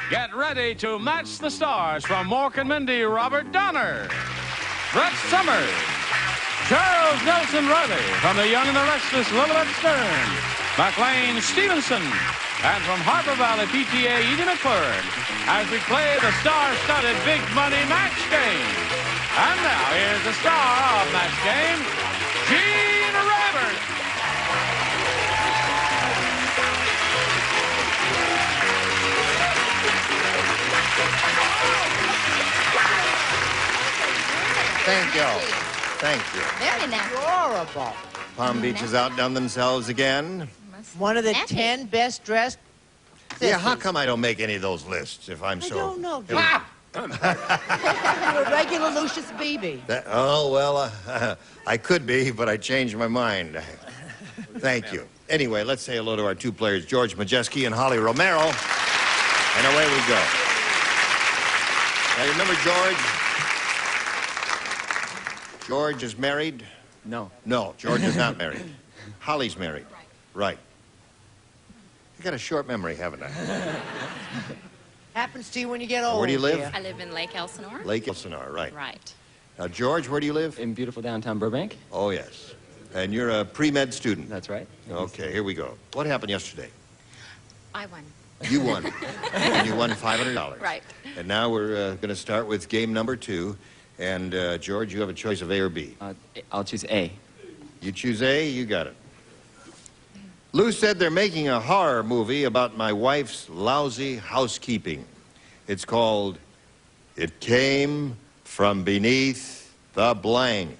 Get ready to match the stars from Mork and Mindy, Robert Donner, Brett Summers, Charles Nelson Reilly, from The Young and the Restless, Lilibet Stern, McLean Stevenson, and from Harbor Valley PTA, Edie McClurg, as we play the star-studded Big Money Match Game. And now, here's the star of Match Game, Gene Rivers. Thank you. Thank you. Very nice. Adorable. Palm Beach has outdone themselves again. One of the Snappy. 10 best dressed sisters. Yeah, how come I don't make any of those lists if I'm I so... don't know. It was- You're a regular Lucius Beebe. Oh, well, I could be, but I changed my mind. Thank you. Anyway, let's say hello to our two players, George Majeski and Holly Romero. And away we go. Now, you remember George? George is married? No. No, George is not married. Holly's married. Right. You got a short memory, haven't I? Happens to you when you get old. Where do you live? dear. I live in Lake Elsinore. Lake Elsinore, right. Right. Now, George, where do you live? In beautiful downtown Burbank? Oh, yes. And you're a pre-med student. That's right. Okay, here we go. What happened yesterday? I won. You won. And you won $500. Right. And now we're going to start with game number 2. And, George, you have a choice of A or B. I'll choose A. You choose A, you got it. Lou said they're making a horror movie about my wife's lousy housekeeping. It's called It Came From Beneath the Blank.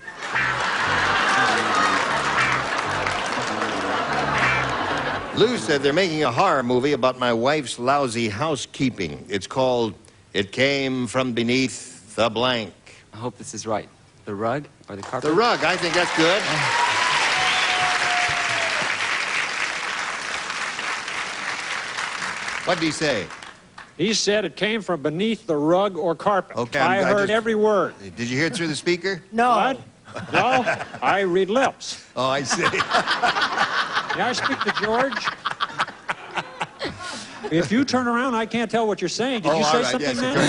Lou said they're making a horror movie about my wife's lousy housekeeping. It's called It Came From Beneath the Blank. I hope this is right. The rug or the carpet? The rug, I think that's good. What did he say? He said it came from beneath the rug or carpet. Okay, I I heard just- every word. Did you hear it through the speaker? No. What? No, I read lips. Oh, I see. May I speak to George? If you turn around, I can't tell what you're saying. Did you say something, yes, man? no.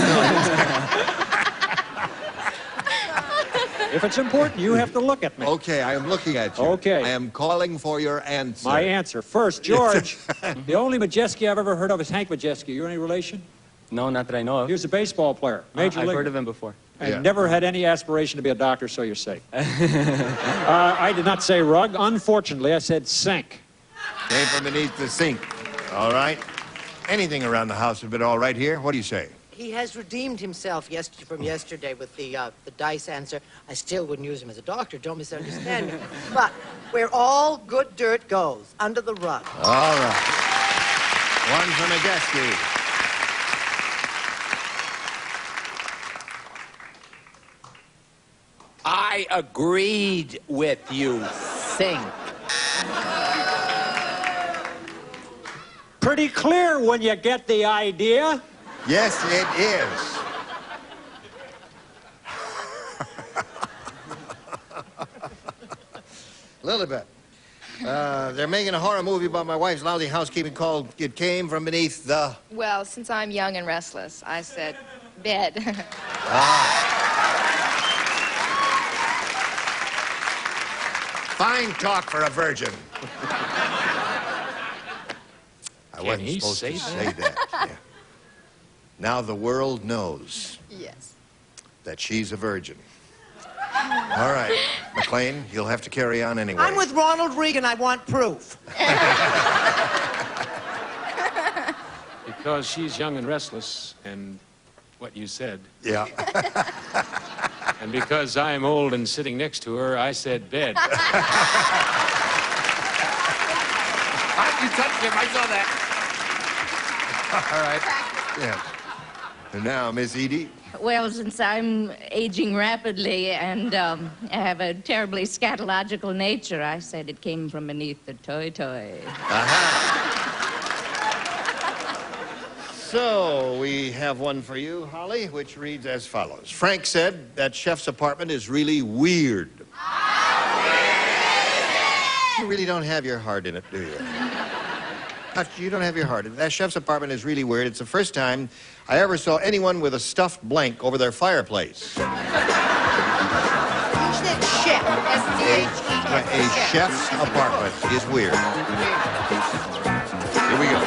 If it's important, you have to look at me. Okay, I am looking at you. Okay. I am calling for your answer. My answer. First, George, the only Majeski I've ever heard of is Hank Majeski. You any relation? No, not that I know of. He was a baseball player, major I've league. heard of him before. I Yeah. never had any aspiration to be a doctor, so you're safe. I did not say rug. Unfortunately, I said sink. Came from beneath the sink. All right. Anything around the house has been all right here? What do you say? He has redeemed himself from yesterday with the dice answer. I still wouldn't use him as a doctor, don't misunderstand me. But where all good dirt goes, under the rug. All right. One for Majeski. I agreed with you, Sink. Pretty clear when you get the idea. Yes, it is. Lilibet. They're making a horror movie about my wife's lousy housekeeping called It Came From Beneath the... Well, since I'm young and restless, I said bed. Fine talk for a virgin. I wasn't he supposed say to that? say that. Yeah. Now the world knows Yes. that she's a virgin. All right, McLean, you'll have to carry on anyway. I'm with Ronald Reagan. I want proof. Because she's young and restless, and what you said. Yeah. And because I'm old and sitting next to her, I said bed. You touched him. I saw that. All right. Yeah. And now, Miss Edie. Well, since I'm aging rapidly and I have a terribly scatological nature, I said it came from beneath the toy. So, we have one for you, Holly, which reads as follows. Frank said that chef's apartment is really weird. You really don't have your heart in it, do you? You don't have your heart. That chef's apartment is really weird. It's the first time I ever saw anyone with a stuffed blank over their fireplace. You said chef. S-T-H-E. A chef's apartment is weird. Here we go.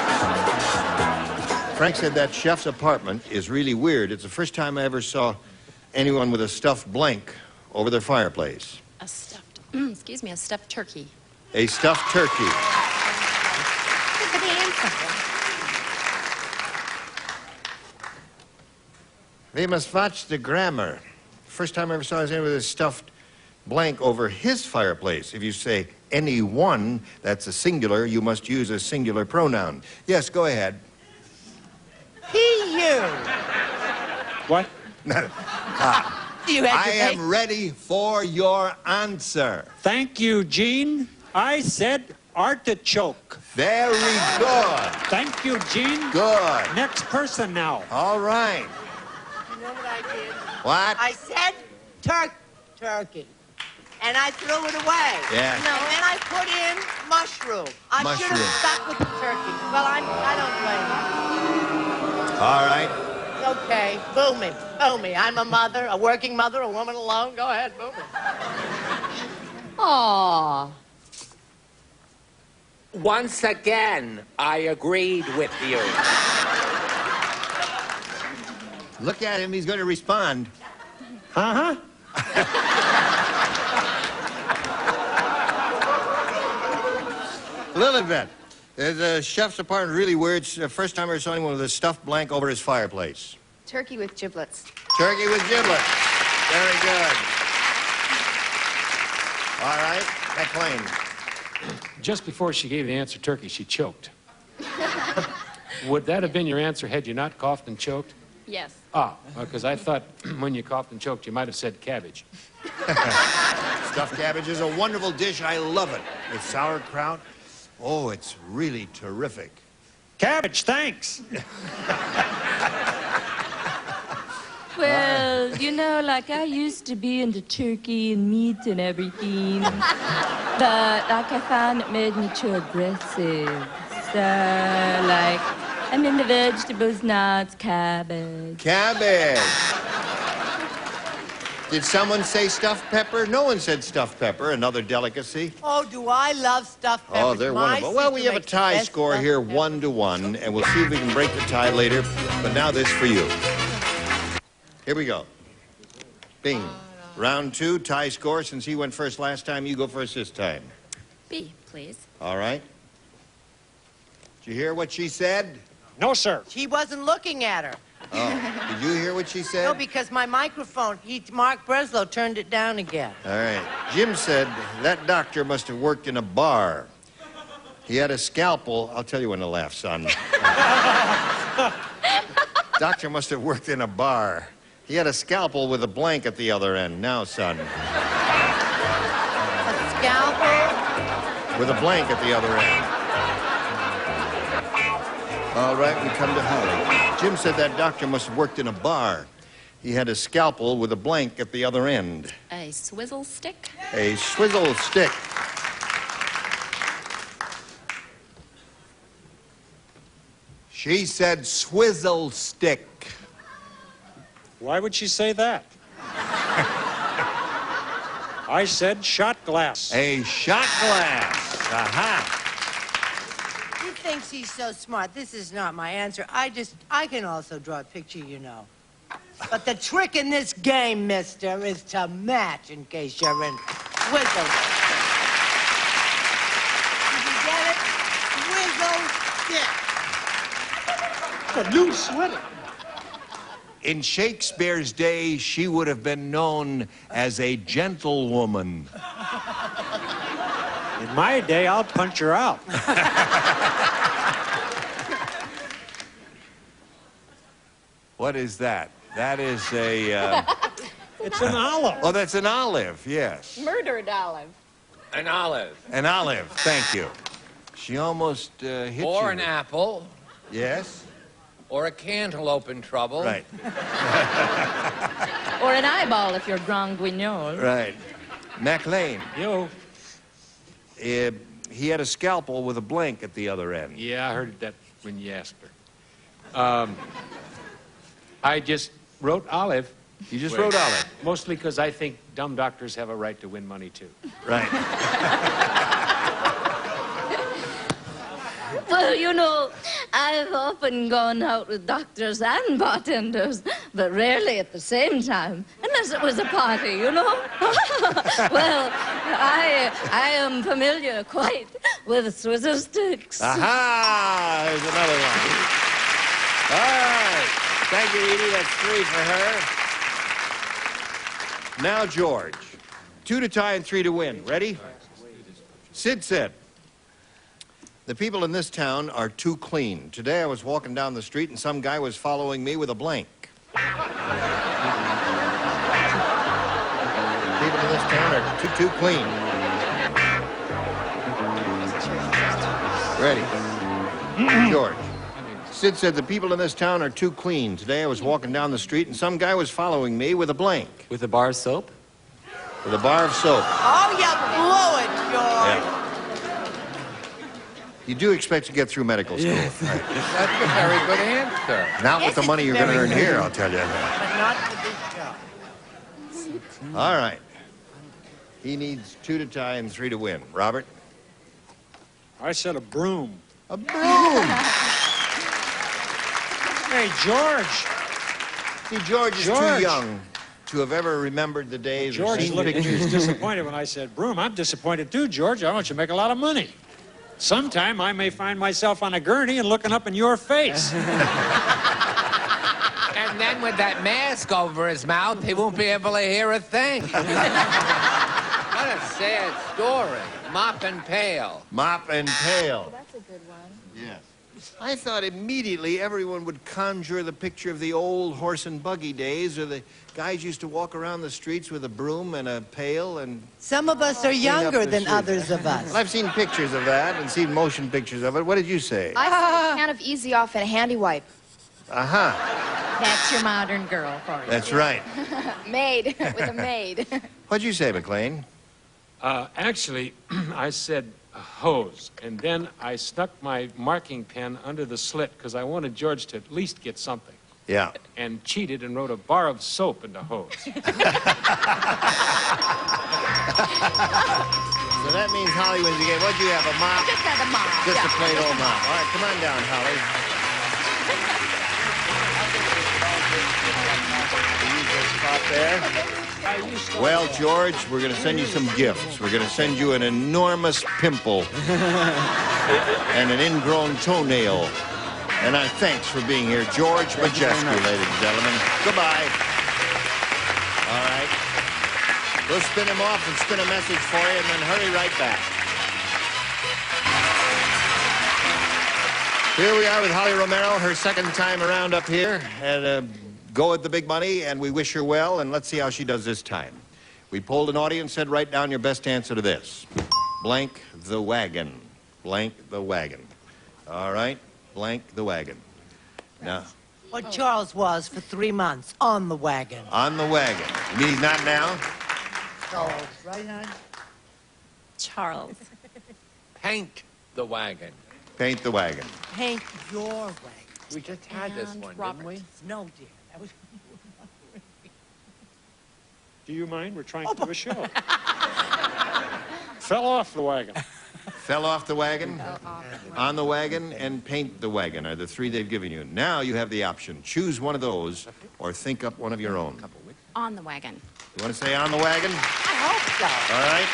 Frank said that chef's apartment is really weird. It's the first time I ever saw anyone with a stuffed blank over their fireplace. A stuffed, excuse me, a stuffed turkey. A stuffed turkey. Look at the answer. They must watch the grammar. First time I ever saw anyone with a stuffed blank over his fireplace. If you say anyone, that's a singular, you must use a singular pronoun. Yes, go ahead. He, you. What? You had I to am ready for your answer. Thank you, Gene. I said artichoke. Very good. Thank you, Gene. Good. Next person now. All right. You know what I did? What? I said turkey. And I threw it away. Yeah. No, and I put in mushroom. I should Mushroom. have stuck with the turkey. Well, I don't blame All right. you. Okay, boo me. Boo me. I'm a mother, a working mother, a woman alone. Go ahead, boo me. Aw. Once again, I agreed with you. Look at him. He's going to respond. Uh-huh. Lilibet. The chef's apartment really weird. It's the first time I ever saw anyone with a stuffed blank over his fireplace. Turkey with giblets. Turkey with giblets. Very good. All right. McLean. Just before she gave the answer turkey, she choked. Would that have been your answer had you not coughed and choked? Yes. Ah, because I thought when you coughed and choked, you might have said cabbage. Stuffed cabbage is a wonderful dish. I love it. With sauerkraut. Oh, it's really terrific. Cabbage, thanks. Well, you know, like I used to be into turkey and meat and everything. But, like, I found it made me too aggressive. So, like, I'm into vegetables now. It's cabbage. Cabbage. Did someone say stuffed pepper? No one said stuffed pepper, another delicacy. Oh, do I love stuffed peppers. Oh, they're My wonderful. Well, we sister have a makes the tie best score stuffed here, peppers. 1-1, and we'll see if we can break the tie later. But now this for you. Here we go. Bing. Round 2, tie score. Since he went first last time, you go first this time. B, please. All right. Did you hear what she said? No, sir. She wasn't looking at her. Oh, did you hear what she said? No, because my microphone, Mark Breslow turned it down again. All right. Jim said that doctor must have worked in a bar. He had a scalpel. I'll tell you when to laugh, son. Doctor must have worked in a bar. He had a scalpel with a blank at the other end. Now, son. A scalpel? With a blank at the other end. All right, we come to Holly. Jim said that doctor must have worked in a bar. He had a scalpel with a blank at the other end. A swizzle stick. A swizzle stick. She said swizzle stick. Why would she say that? I said shot glass. A shot glass. Aha. He thinks he's so smart. This is not my answer. I can also draw a picture, you know. But the trick in this game, mister, is to match in case you're in swizzle. Did you get it? Swizzle stick. A new sweater. In Shakespeare's day, she would have been known as a gentlewoman. In my day, I'll punch her out. What is that? That is a... It's an olive. Oh, that's an olive, yes. Murdered olive. An olive. An olive, thank you. She almost hit you. Or an apple. Yes? Or a cantaloupe in trouble. Right. Or an eyeball if you're Grand Guignol. Right. McLean. You. he had a scalpel with a blank at the other end. Yeah, I heard that when you asked her. I just wrote Olive. You just wrote Olive? Mostly because I think dumb doctors have a right to win money, too. Right. Well, you know, I've often gone out with doctors and bartenders, but rarely at the same time, unless it was a party, you know? Well, I am familiar quite with Swizzle sticks. Aha! There's another one. All right. Thank you, Edie. That's 3 for her. Now, George. 2 to tie and 3 to win. Ready? Sid said, the people in this town are too clean. Today I was walking down the street and some guy was following me with a blank. People in this town are too clean. Ready? George. Sid said the people in this town are too clean. Today I was walking down the street and some guy was following me with a blank. With a bar of soap? With a bar of soap. Oh, you blew it, George. Yeah. You do expect to get through medical school. Yes. Right. That's a very good answer. Not with the money you're going to earn here, I'll tell you. But not for this job. All right. He needs 2 to tie and 3 to win. Robert? I said a broom. A broom! Hey, George. See, George is too George. young to have ever remembered the days or George seen looked pictures. disappointed when I said broom. I'm disappointed too, George. I want you to make a lot of money. Sometime I may find myself on a gurney and looking up in your face. And then with that mask over his mouth, he won't be able to hear a thing. What a sad story. Mop and pail. Mop and pail. That's a good one. Yes. I thought immediately everyone would conjure the picture of the old horse and buggy days, or the guys used to walk around the streets with a broom and a pail and... Some of us are clean up younger the than street. others of us. Well, I've seen pictures of that and seen motion pictures of it. What did you say? I said a can of Easy Off and a handy wipe. Aha. That's your modern girl for you. That's right. Maid, with a maid. What'd you say, McLean? Actually, I said a hose, and then I stuck my marking pen under the slit because I wanted George to at least get something. Yeah. And cheated and wrote a bar of soap in the hose. So that means Holly wins the game. What'd you have, a mop? Just had a mop. Just a plain old mop. All right, come on down, Holly. Use this spot there. Well, George, we're going to send you some gifts. We're going to send you an enormous pimple and an ingrown toenail. And our thanks for being here, George Majeski, ladies and gentlemen. Goodbye. All right. We'll spin him off and spin a message for you and then hurry right back. Here we are with Holly Romero, her second time around up here, and go at the big money, and we wish her well, and let's see how she does this time. We polled an audience, said, write down your best answer to this. Blank the wagon. Blank the wagon. All right? Blank the wagon. Now, What Charles was for 3 months on the wagon. on the wagon. You mean he's not now? Charles, right, hon? Charles. Paint the wagon. Paint the wagon. Paint your wagon. We just had this And one, Robert. didn't we? No, dear. That was... Do you mind? We're trying to do a show. Fell off the wagon. Fell off the wagon, on the wagon, and paint the wagon are the 3 they've given you. Now you have the option. Choose one of those or think up one of your own. On the wagon. You want to say on the wagon? I hope so. All right.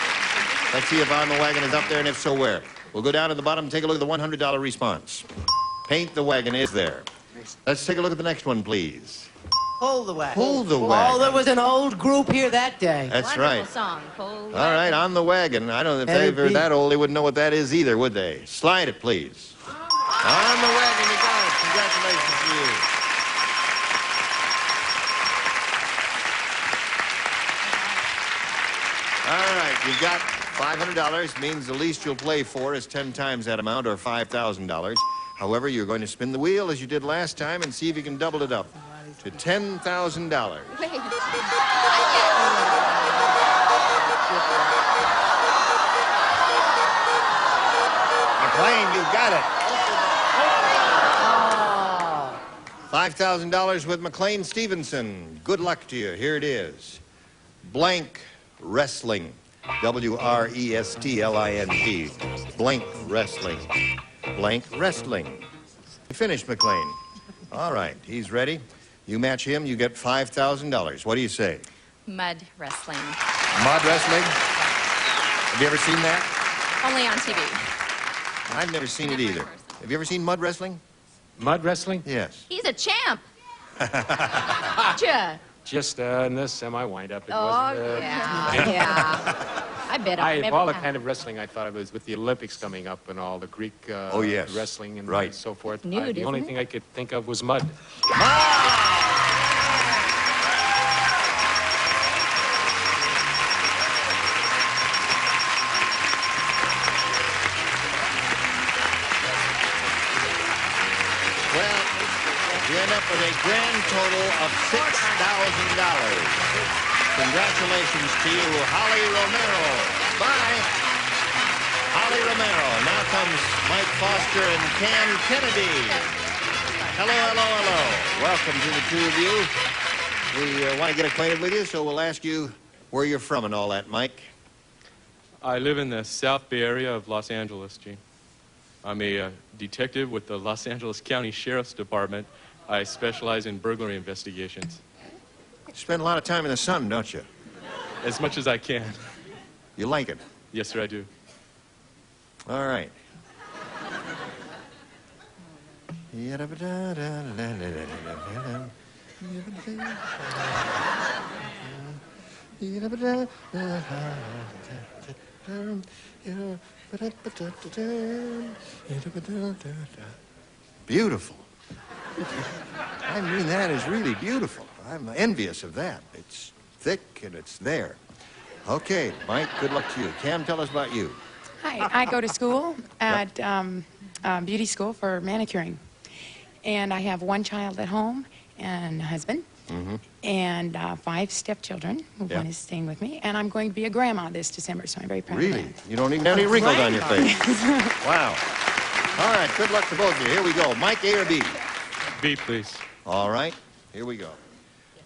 Let's see if on the wagon is up there, and if so, where. We'll go down to the bottom and take a look at the $100 response. Paint the wagon is there. Let's take a look at the next one, please. Pull the wagon. Pull the Oh, wagon. there was an old group here that day. That's Wonderful right. song. Pull All right, on the wagon. I don't know if Let it they were be. that old, they wouldn't know what that is either, would they? Slide it, please. On the wagon, you got it. Congratulations to you. All right, you've got $500. Means the least you'll play for is 10 times that amount, or $5,000. However, you're going to spin the wheel as you did last time and see if you can double it up to $10,000. Wait. McLean, you got it. $5,000 with McLean Stevenson. Good luck to you. Here it is. Blank wrestling. W-R-E-S-T-L-I-N-G. Blank wrestling. Blank wrestling. You finished, McLean. All right, he's ready. You match him, you get $5,000. What do you say? Mud wrestling. Mud wrestling? Have you ever seen that? Only on TV. I've never seen it either. Have you ever seen mud wrestling? Mud wrestling? Yes. He's a champ. Gotcha. Just in the semi-wind-up. It Oh, wasn't, yeah. I bet I've Of never all the done kind of wrestling I thought of was with the Olympics coming up and all the Greek Oh, yes. wrestling and Right. so forth. Nude, The only isn't thing I could think of was mud. Well, you end up with a grand total of $6,000. Congratulations to you, Holly Romero. Bye. Holly Romero. Now comes Mike Foster and Cam Kennedy. Hello, hello, hello. Welcome to the two of you. We want to get acquainted with you, so we'll ask you where you're from and all that, Mike. I live in the South Bay area of Los Angeles, Gene. I'm a detective with the Los Angeles County Sheriff's Department. I specialize in burglary investigations. You spend a lot of time in the sun, don't you? As much as I can. You like it? Yes, sir, I do. All right. Beautiful. I mean, that is really beautiful. I'm envious of that. It's thick and it's there. Okay, Mike, good luck to you. Cam, tell us about you. Hi, I go to school at beauty school for manicuring. And I have one child at home and a husband. Mm-hmm. And 5 stepchildren. One is staying with me. And I'm going to be a grandma this December, so I'm very proud of Really? that. You don't even have any wrinkles on your face. Wow. All right, good luck to both of you. Here we go. Mike, A or B? B, please. All right, here we go.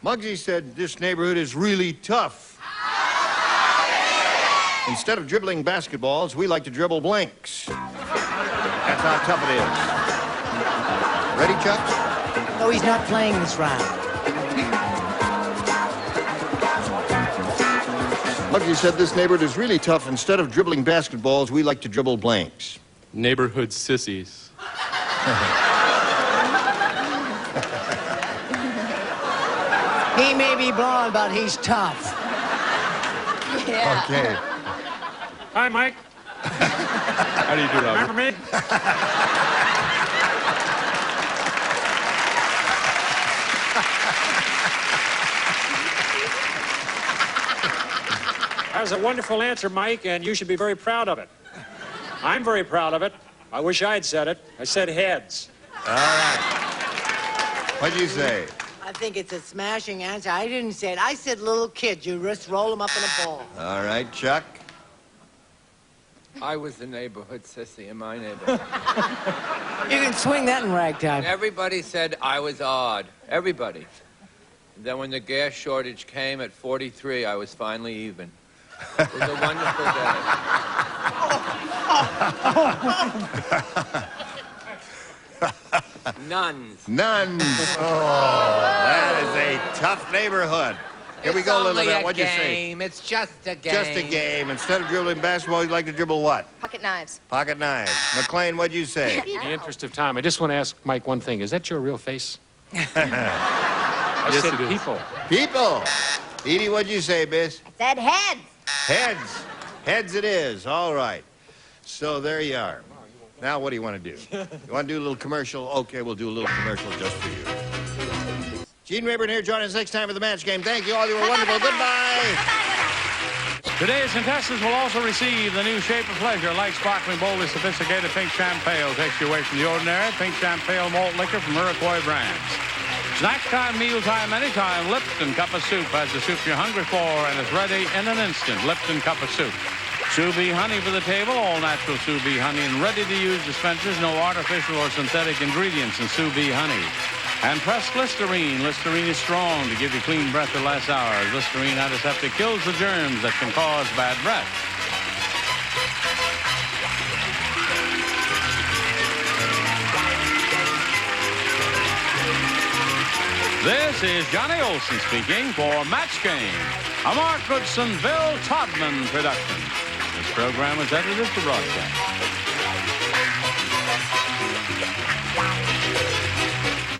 Muggsy said this neighborhood is really tough. Instead of dribbling basketballs, we like to dribble blanks. That's how tough it is. Ready, Chuck? No, he's not playing this round. Muggsy said this neighborhood is really tough. Instead of dribbling basketballs, we like to dribble blanks. Neighborhood sissies. He may be blonde, but he's tough. Yeah. Okay. Hi, Mike. How do you do, Robert? Remember me? That was a wonderful answer, Mike, and you should be very proud of it. I'm very proud of it. I wish I'd said it. I said heads. All right. What'd you say? I think it's a smashing answer. I didn't say it. I said little kids. You just roll them up in a ball. All right, Chuck. I was the neighborhood sissy in my neighborhood. You can swing that in ragtime. Everybody said I was odd. Everybody. And then when the gas shortage came at 43, I was finally even. It was a wonderful day. Nuns. Nuns. Oh, that is a tough neighborhood. Here we go, Lilibet. What'd you say? It's just a game. Just a game. Instead of dribbling basketball, you'd like to dribble what? Pocket knives. Pocket knives. McLean, what'd you say? In the interest of time, I just want to ask Mike one thing. Is that your real face? I Yes, said it is. people. People. Edie, what'd you say, miss? I said heads. Heads. Heads it is. All right. So there you are. Now what do you want to do? You want to do a little commercial? Okay, we'll do a little commercial just for you. Gene Rayburn here. Join us next time for the match game. Thank you all. You were wonderful. Goodbye. Today's contestants will also receive the new Shape of Pleasure, light, sparkling, boldly sophisticated pink champagne. Takes you away from the ordinary. Pink champagne malt liquor from Iroquois brands. Snack time, mealtime, anytime. Lipton Cup of Soup has the soup you're hungry for and is ready in an instant. Lipton Cup of Soup. Sous Bee honey for the table, all natural Sous Bee honey in ready-to-use dispensers, no artificial or synthetic ingredients in Sous Bee honey. And pressed Listerine. Listerine is strong to give you clean breath that lasts hours. Listerine antiseptic kills the germs that can cause bad breath. This is Johnny Olson speaking for Match Game, a Mark Goodson, Bill Todman production. This program is edited for broadcast.